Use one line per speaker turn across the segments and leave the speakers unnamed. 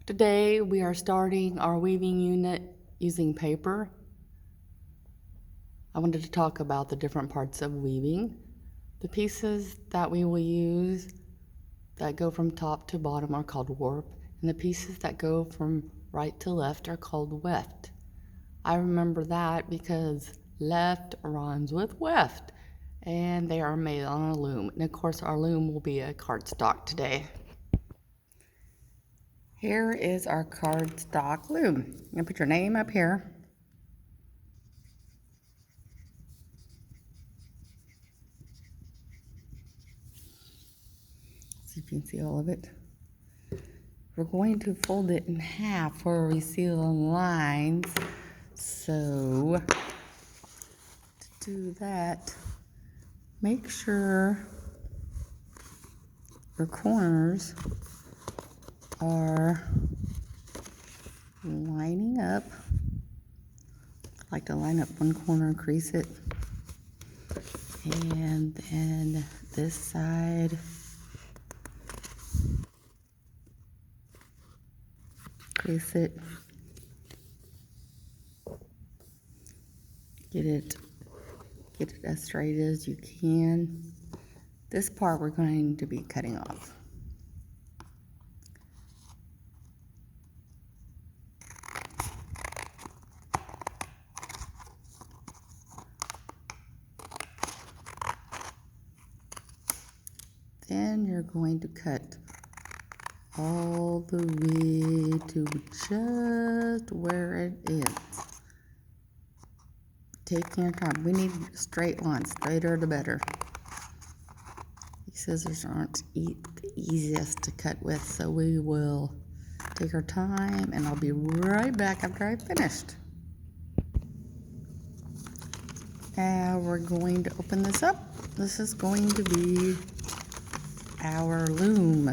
Today we are starting our weaving unit using paper. I wanted to talk about the different parts of weaving. The pieces that we will use that go from top to bottom are called warp, and the pieces that go from right to left are called weft. I remember that because left rhymes with weft, and they are made on a loom. And of course our loom will be a cardstock today. Here is our cardstock loom. You're gonna put your name up here. See if you can see all of it. We're going to fold it in half where we see the lines. So to do that, make sure your corners are lining up. I like to line up one corner, crease it, and then this side crease it. Get it as straight as you can. This part we're going to be cutting off. Then you're going to cut all the way to just where it ends. Taking your time. We need straight lines. Straighter the better. These scissors aren't the easiest to cut with, so we will take our time, and I'll be right back after I've finished. Now we're going to open this up. This is going to be our loom.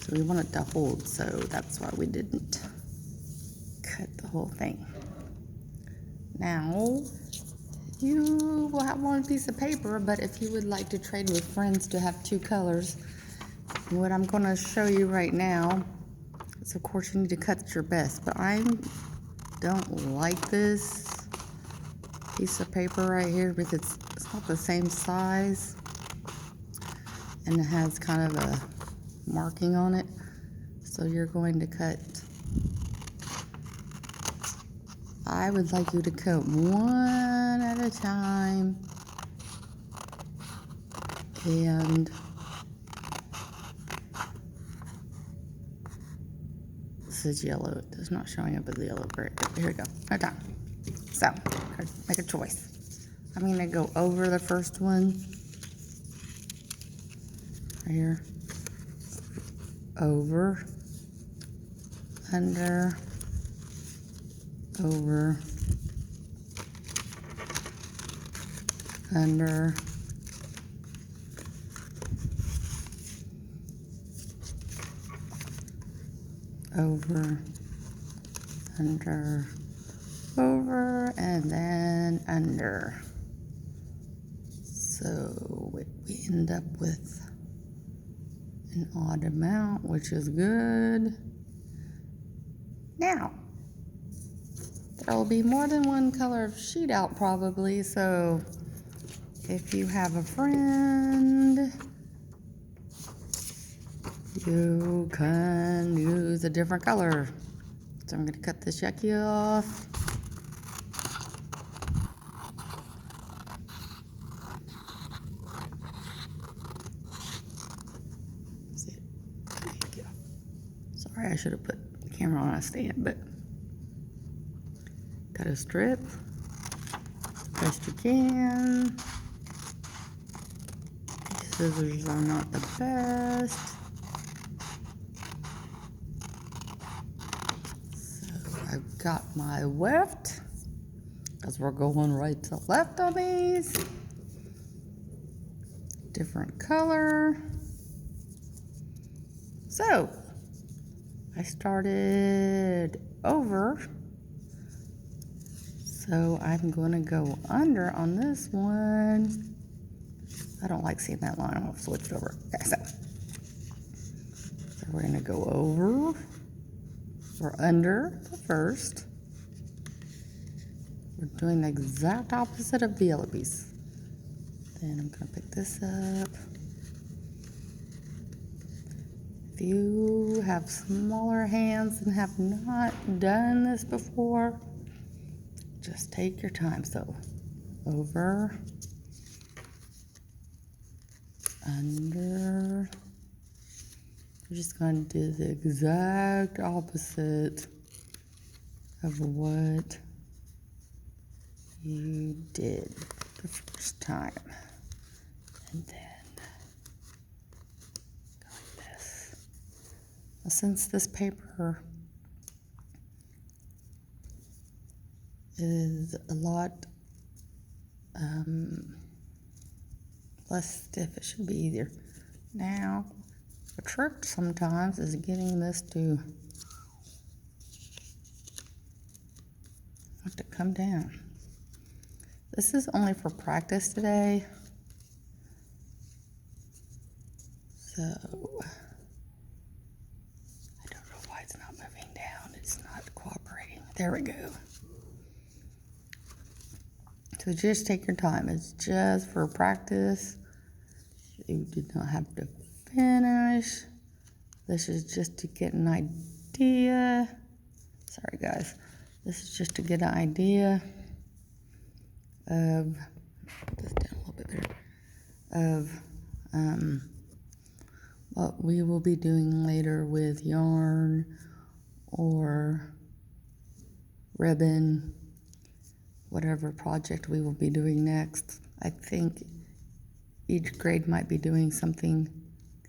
So we want it to hold, so that's why we didn't cut the whole thing. Now, you will have one piece of paper, but if you would like to trade with friends to have two colors, what I'm going to show you right now is, of course, you need to cut your best, but I don't like this piece of paper right here because it's not the same size, and it has kind of a marking on it. So you're going to cut, I would like you to cut one at a time, and this is yellow. It's not showing up as yellow. Here we go. At a time. So make a choice. I'm going to go over the first one right here, over, under, over, under, over, under, over, and then under. So we end up with an odd amount, which is good. Now, there will be more than one color of sheet out probably, so if you have a friend, you can use a different color. So I'm going to cut this yucky off. Sorry, I should have put the camera on a stand, but cut a strip best you can. Scissors are not the best. So I've got my weft, because we're going right to left on these. Different color. So I started over, so I'm going to go under on this one. I don't like seeing that line. I'll switch it over. Okay, so we're going to go over or under the first. We're doing the exact opposite of the yellow piece. Then I'm going to pick this up. If you have smaller hands and have not done this before, just take your time. So over, under. We're just going to do the exact opposite of what you did the first time. And then go like this. Well, since this paper is a lot less stiff, it should be easier. Now, the trick sometimes is getting this to come down. This is only for practice today. So, I don't know why it's not moving down. It's not cooperating. There we go. So just take your time. It's just for practice. You did not have to finish. This is just to get an idea. Sorry guys. This is just to get an idea of, put this down a little bit better, of what we will be doing later with yarn or ribbon, whatever project we will be doing next. I think each grade might be doing something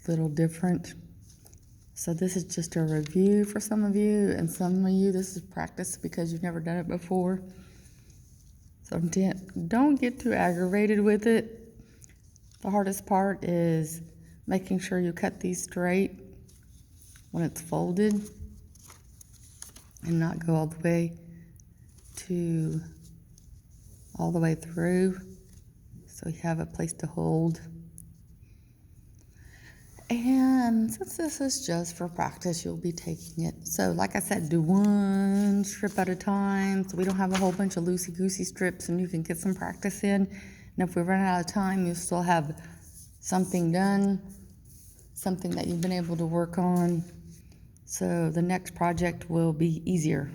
a little different. So this is just a review for some of you, and some of you this is practice because you've never done it before. So don't get too aggravated with it. The hardest part is making sure you cut these straight when it's folded and not go all the way through, so you have a place to hold. And since this is just for practice, you'll be taking it. So like I said, do one strip at a time so we don't have a whole bunch of loosey-goosey strips and you can get some practice in. And if we run out of time, you still have something done, something that you've been able to work on. So the next project will be easier.